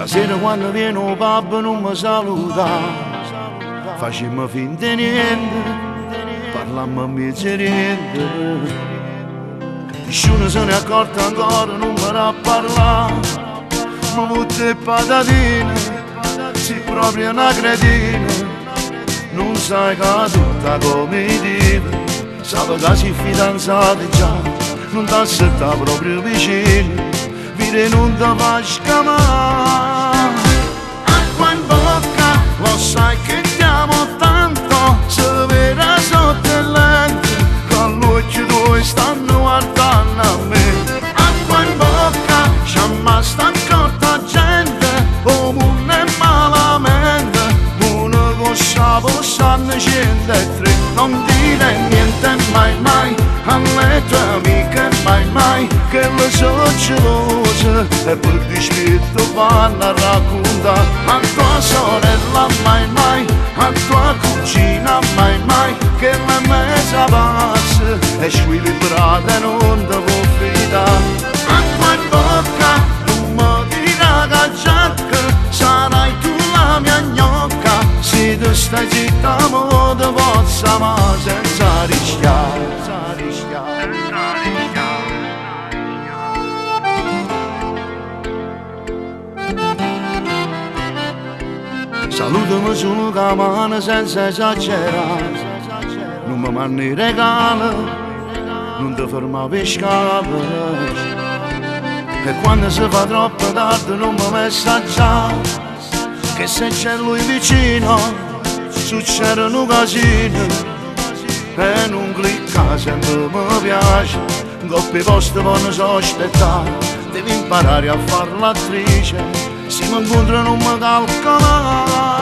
sera quando viene un pub non mi saluta, facciamo finta di niente, parlammo a mezz'oriente. Nessuno se ne è accorto ancora, non mi a parlare, ma tutte patatine, sei proprio una cretina, non sai che tutta come dico, sape che sei fidanzati già, non ti aspetta proprio vicino, vire non ti fa scamare. Acqua in bocca, lo sai che ti amo tanto, se vera sotto il letto, con l'occhio tuoi stanno guardando a me. Acqua in bocca, c'è mai sta accorta gente, comune e malamente, uno con sapo sanno 103, non dire niente mai mai, alle tue amiche mai mai, che le so gelose, e per dispetto vanno a raccontare, a tua sorella mai mai, a tua cugina mai mai, che la mesa pazza, e squilibrata non ti può fidare. Acqua in bocca, non mi dirà che giacca, sarai tu la mia gnocca, se tu stai zitta mo ti possa ma senza rischiare. Salutami su la mano senza esagerare, non mi mandi i regali, non ti ferma per scale, e quando si fa troppo tardi non mi messaggiare, che se c'è lui vicino succedono casini, e non clicca sempre mi piace, coppie poste non so aspettare, devi imparare a far l'attrice, se mi incontro non mi calcola.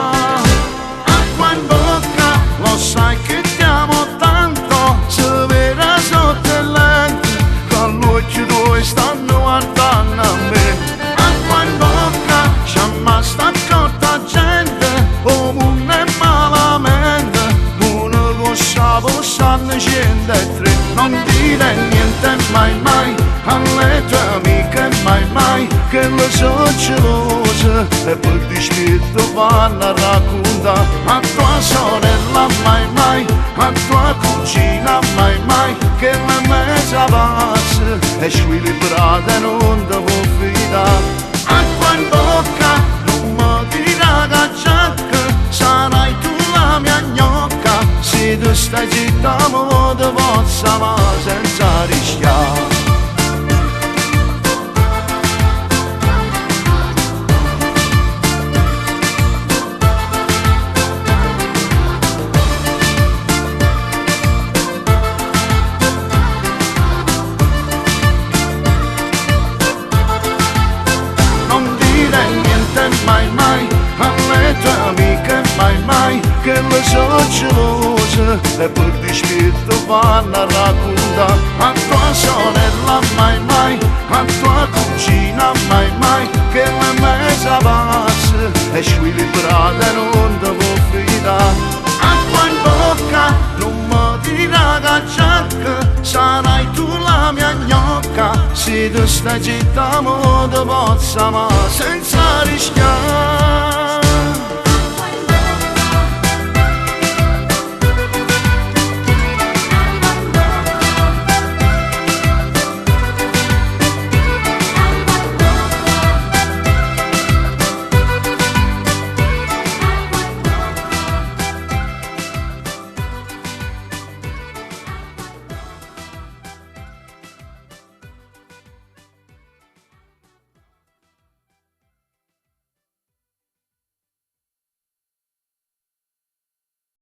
Acqua in bocca, lo sai che ti amo tanto, se vera sotto il letto, con l'occhio tuoi stanno guardando a me. Acqua in bocca, c'è mai sta accorta gente, comune e malamente, uno con sapo sanno 103, non dire niente mai mai, alle tue amiche mai mai, che le so gelose, e per dispetto vanno a raccontare, a tua sorella mai mai, a tua cugina mai mai, che la mesa pazza, e squilibrata non ti può fidare. Acqua in bocca, non mi dirà che giacca, sarai tu la mia gnocca, se tu stai zitta mo ti possa ma senza rischiare. Mai mai, alle tue amiche mai mai, che le so gelose, e per dispetto vanno a raccontare, a tua sorella mai mai, a tua cugina mai mai, che la mesa pazza, e squilibrata non ti può fidare. Acqua in bocca, non mi dirà che giacca, sarai tu la mia gnocca, se tu stai zitta mo ti possa ma senza rischiare.